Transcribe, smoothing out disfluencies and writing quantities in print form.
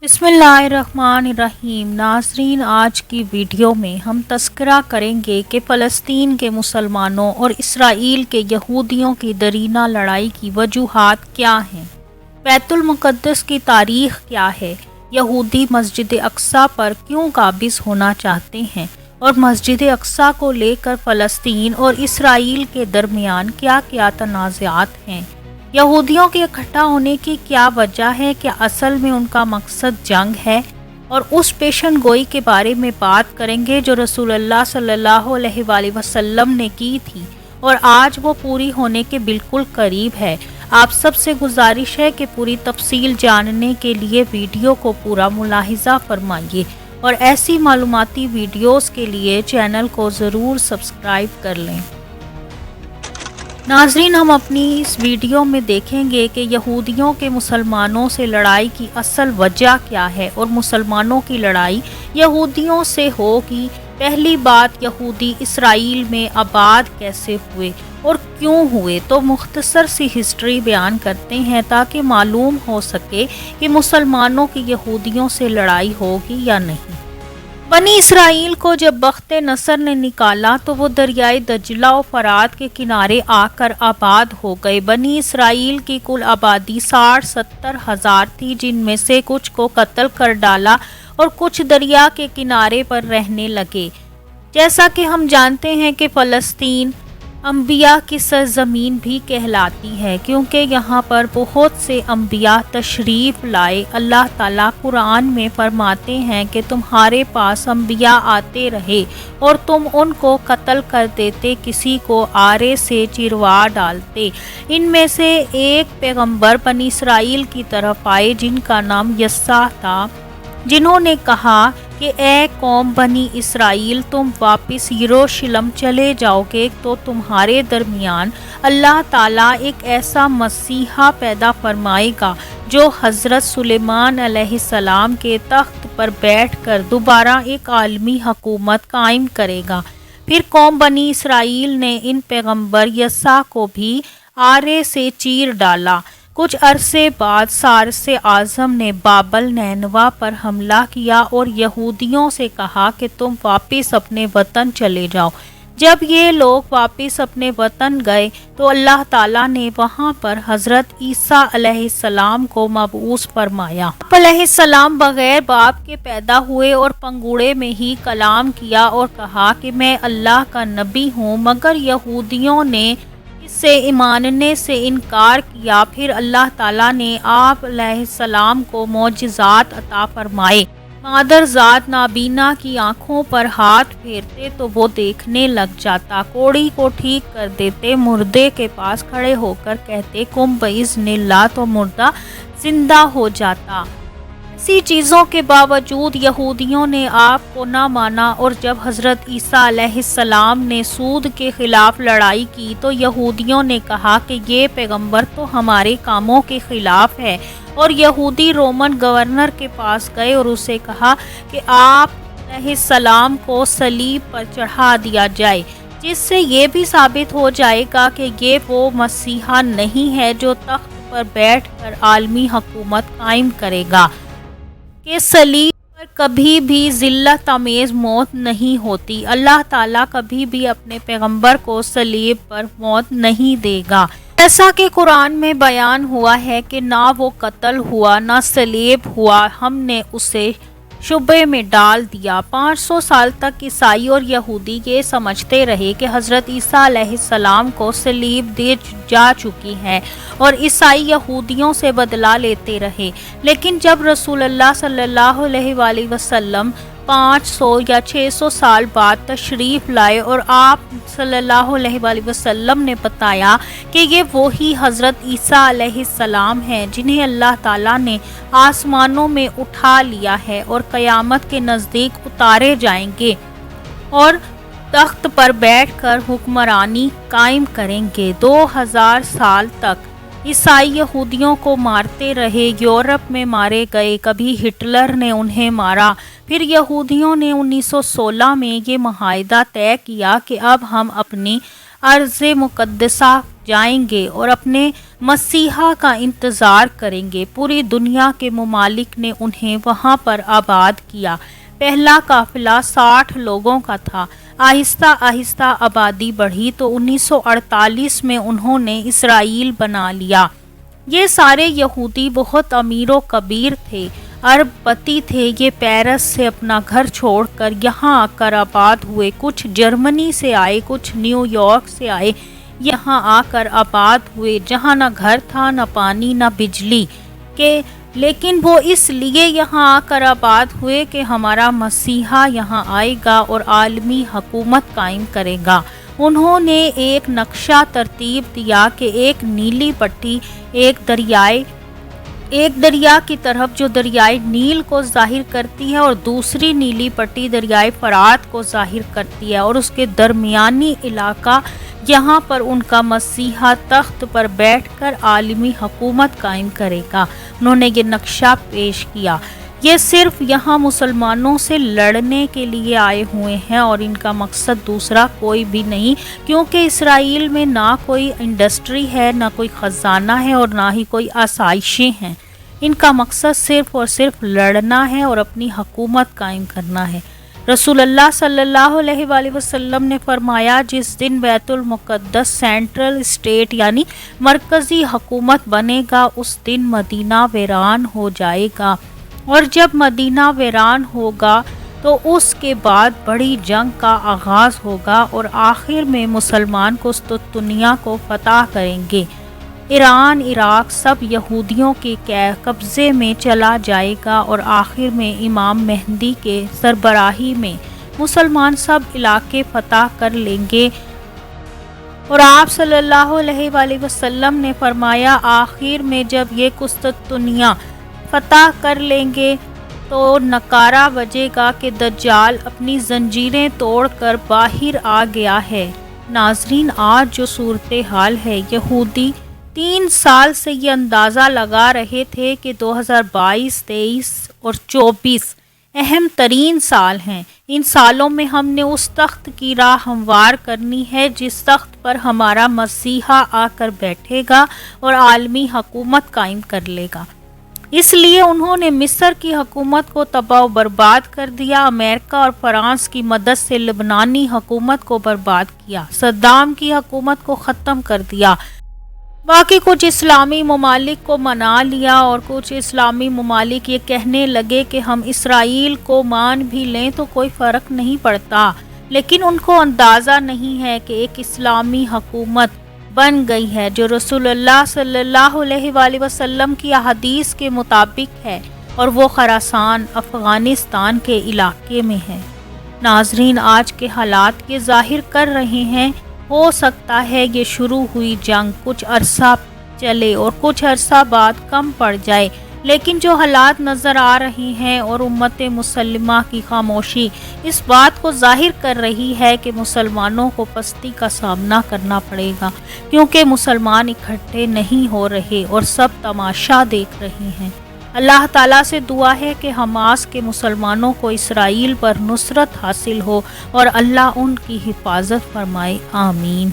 بسم اللہ الرحمن الرحیم۔ ناظرین، آج کی ویڈیو میں ہم تذکرہ کریں گے کہ فلسطین کے مسلمانوں اور اسرائیل کے یہودیوں کی درینہ لڑائی کی وجوہات کیا ہیں، بیت المقدس کی تاریخ کیا ہے، یہودی مسجد اقصی پر کیوں قابض ہونا چاہتے ہیں، اور مسجد اقصی کو لے کر فلسطین اور اسرائیل کے درمیان کیا کیا تنازعات ہیں، یہودیوں کے اکٹھا ہونے کی کیا وجہ ہے، کیا اصل میں ان کا مقصد جنگ ہے، اور اس پیشن گوئی کے بارے میں بات کریں گے جو رسول اللہ صلی اللہ علیہ وآلہ وسلم نے کی تھی اور آج وہ پوری ہونے کے بالکل قریب ہے۔ آپ سب سے گزارش ہے کہ پوری تفصیل جاننے کے لیے ویڈیو کو پورا ملاحظہ فرمائیے اور ایسی معلوماتی ویڈیوز کے لیے چینل کو ضرور سبسکرائب کر لیں۔ ناظرین، ہم اپنی اس ویڈیو میں دیکھیں گے کہ یہودیوں کے مسلمانوں سے لڑائی کی اصل وجہ کیا ہے اور مسلمانوں کی لڑائی یہودیوں سے ہوگی۔ پہلی بات، یہودی اسرائیل میں آباد کیسے ہوئے اور کیوں ہوئے، تو مختصر سی ہسٹری بیان کرتے ہیں تاکہ معلوم ہو سکے کہ مسلمانوں کی یہودیوں سے لڑائی ہوگی یا نہیں۔ بنی اسرائیل کو جب بخت نصر نے نکالا تو وہ دریائے دجلہ و فرات کے کنارے آ کر آباد ہو گئے۔ بنی اسرائیل کی کل آبادی 60-70 ہزار تھی، جن میں سے کچھ کو قتل کر ڈالا اور کچھ دریا کے کنارے پر رہنے لگے۔ جیسا کہ ہم جانتے ہیں کہ فلسطین انبیاء کی سرزمین بھی کہلاتی ہے کیونکہ یہاں پر بہت سے انبیاء تشریف لائے۔ اللہ تعالیٰ قرآن میں فرماتے ہیں کہ تمہارے پاس انبیاء آتے رہے اور تم ان کو قتل کر دیتے، کسی کو آرے سے چروا ڈالتے۔ ان میں سے ایک پیغمبر بنی اسرائیل کی طرف آئے جن کا نام یسع تھا، جنہوں نے کہا کہ اے قوم بنی اسرائیل، تم واپس یروشلم چلے جاؤ گے تو تمہارے درمیان اللہ تعالیٰ ایک ایسا مسیحا پیدا فرمائے گا جو حضرت سلیمان علیہ السلام کے تخت پر بیٹھ کر دوبارہ ایک عالمی حکومت قائم کرے گا۔ پھر قوم بنی اسرائیل نے ان پیغمبر یسع کو بھی آرے سے چیر ڈالا۔ کچھ عرصے بعد سارس اعظم نے بابل نینوا پر حملہ کیا اور یہودیوں سے کہا کہ تم واپس اپنے وطن چلے جاؤ۔ جب یہ لوگ واپس اپنے وطن گئے تو اللہ تعالیٰ نے وہاں پر حضرت عیسیٰ علیہ السلام کو مبعوث فرمایا۔ آپ علیہ السلام بغیر باپ کے پیدا ہوئے اور پنگوڑے میں ہی کلام کیا اور کہا کہ میں اللہ کا نبی ہوں، مگر یہودیوں نے سے ماننے سے انکار کیا۔ پھر اللہ تعالیٰ نے آپ علیہ السلام کو معجزات عطا فرمائے۔ مادر ذات نابینا کی آنکھوں پر ہاتھ پھیرتے تو وہ دیکھنے لگ جاتا، کوڑی کو ٹھیک کر دیتے، مردے کے پاس کھڑے ہو کر کہتے قم بإذن اللہ تو مردہ زندہ ہو جاتا۔ ایسی چیزوں کے باوجود یہودیوں نے آپ کو نہ مانا اور جب حضرت عیسیٰ علیہ السلام نے سود کے خلاف لڑائی کی تو یہودیوں نے کہا کہ یہ پیغمبر تو ہمارے کاموں کے خلاف ہے، اور یہودی رومن گورنر کے پاس گئے اور اسے کہا کہ آپ علیہ السلام کو صلیب پر چڑھا دیا جائے، جس سے یہ بھی ثابت ہو جائے گا کہ یہ وہ مسیحا نہیں ہے جو تخت پر بیٹھ کر عالمی حکومت قائم کرے گا، کہ صلیب پر کبھی بھی ذلت آمیز موت نہیں ہوتی۔ اللہ تعالیٰ کبھی بھی اپنے پیغمبر کو صلیب پر موت نہیں دے گا، جیسا کہ قرآن میں بیان ہوا ہے کہ نہ وہ قتل ہوا نہ صلیب ہوا، ہم نے اسے شبے میں ڈال دیا۔ 500 سال تک عیسائی اور یہودی یہ سمجھتے رہے کہ حضرت عیسیٰ علیہ السلام کو صلیب دی جا چکی ہے اور عیسائی یہودیوں سے بدلہ لیتے رہے، لیکن جب رسول اللہ صلی اللہ علیہ وآلہ وسلم 500 یا 600 سال بعد تشریف لائے اور آپ صلی اللہ علیہ وآلہ وسلم نے بتایا کہ یہ وہی حضرت عیسیٰ علیہ السلام ہیں جنہیں اللہ تعالیٰ نے آسمانوں میں اٹھا لیا ہے اور قیامت کے نزدیک اتارے جائیں گے اور تخت پر بیٹھ کر حکمرانی قائم کریں گے۔ 2000 سال تک عیسائی یہودیوں کو مارتے رہے، یورپ میں مارے گئے، کبھی ہٹلر نے انہیں مارا، پھر یہودیوں نے 1916 میں یہ معاہدہ طے کیا کہ اب ہم اپنی ارض مقدسہ جائیں گے اور اپنے مسیحا کا انتظار کریں گے۔ پوری دنیا کے ممالک نے انہیں وہاں پر آباد کیا۔ پہلا قافلہ 60 لوگوں کا تھا۔ آہستہ آہستہ آبادی بڑھی تو 1948 میں انہوں نے اسرائیل بنا لیا۔ یہ سارے یہودی بہت امیر و کبیر تھے، ارب پتی تھے۔ یہ پیرس سے اپنا گھر چھوڑ کر یہاں آ کر آباد ہوئے۔ کچھ جرمنی سے آئے، کچھ نیو یارک سے آئے، یہاں آ کر آباد ہوئے، جہاں نہ گھر تھا، نہ پانی، نہ بجلی کے، لیکن وہ اس لیے یہاں آ کر آباد ہوئے کہ ہمارا مسیحا یہاں آئے گا اور عالمی حکومت قائم کرے گا۔ انہوں نے ایک نقشہ ترتیب دیا کہ ایک نیلی پٹی ایک دریا کی طرف جو دریائے نیل کو ظاہر کرتی ہے اور دوسری نیلی پٹی دریائے فرات کو ظاہر کرتی ہے، اور اس کے درمیانی علاقہ یہاں پر ان کا مسیحا تخت پر بیٹھ کر عالمی حکومت قائم کرے گا۔ انہوں نے یہ نقشہ پیش کیا۔ یہ صرف یہاں مسلمانوں سے لڑنے کے لیے آئے ہوئے ہیں اور ان کا مقصد دوسرا کوئی بھی نہیں، کیونکہ اسرائیل میں نہ کوئی انڈسٹری ہے، نہ کوئی خزانہ ہے اور نہ ہی کوئی آسائشیں ہیں۔ ان کا مقصد صرف اور صرف لڑنا ہے اور اپنی حکومت قائم کرنا ہے۔ رسول اللہ صلی اللہ علیہ وآلہ وسلم نے فرمایا، جس دن بیت المقدس سینٹرل اسٹیٹ یعنی مرکزی حکومت بنے گا، اس دن مدینہ ویران ہو جائے گا، اور جب مدینہ ویران ہوگا تو اس کے بعد بڑی جنگ کا آغاز ہوگا اور آخر میں مسلمان قسطنطنیہ کو فتح کریں گے۔ ایران، عراق سب یہودیوں کے قبضے میں چلا جائے گا اور آخر میں امام مہدی کے سربراہی میں مسلمان سب علاقے فتح کر لیں گے۔ اور آپ صلی اللہ علیہ وآلہ وسلم نے فرمایا، آخر میں جب یہ قسطنطنیہ فتح کر لیں گے تو نکارہ بجے گا کہ دجال اپنی زنجیریں توڑ کر باہر آ گیا ہے۔ ناظرین، آج جو صورتحال ہے، یہودی 3 سال سے یہ اندازہ لگا رہے تھے کہ 2022، 23 اور 24 اہم ترین سال ہیں۔ ان سالوں میں ہم نے اس تخت کی راہ ہموار کرنی ہے جس تخت پر ہمارا مسیحا آ کر بیٹھے گا اور عالمی حکومت قائم کر لے گا۔ اس لیے انہوں نے مصر کی حکومت کو تباہ و برباد کر دیا، امریکہ اور فرانس کی مدد سے لبنانی حکومت کو برباد کیا، صدام کی حکومت کو ختم کر دیا، باقی کچھ اسلامی ممالک کو منا لیا، اور کچھ اسلامی ممالک یہ کہنے لگے کہ ہم اسرائیل کو مان بھی لیں تو کوئی فرق نہیں پڑتا، لیکن ان کو اندازہ نہیں ہے کہ ایک اسلامی حکومت بن گئی ہے جو رسول اللہ صلی اللہ علیہ وآلہ وسلم کی احادیث کے مطابق ہے، اور وہ خراسان افغانستان کے علاقے میں ہے۔ ناظرین، آج کے حالات یہ ظاہر کر رہے ہیں، ہو سکتا ہے یہ شروع ہوئی جنگ کچھ عرصہ چلے اور کچھ عرصہ بعد کم پڑ جائے، لیکن جو حالات نظر آ رہی ہیں اور امت مسلمہ کی خاموشی اس بات کو ظاہر کر رہی ہے کہ مسلمانوں کو پستی کا سامنا کرنا پڑے گا، کیونکہ مسلمان اکٹھے نہیں ہو رہے اور سب تماشا دیکھ رہے ہیں۔ اللہ تعالیٰ سے دعا ہے کہ حماس کے مسلمانوں کو اسرائیل پر نصرت حاصل ہو اور اللہ ان کی حفاظت فرمائے، آمین۔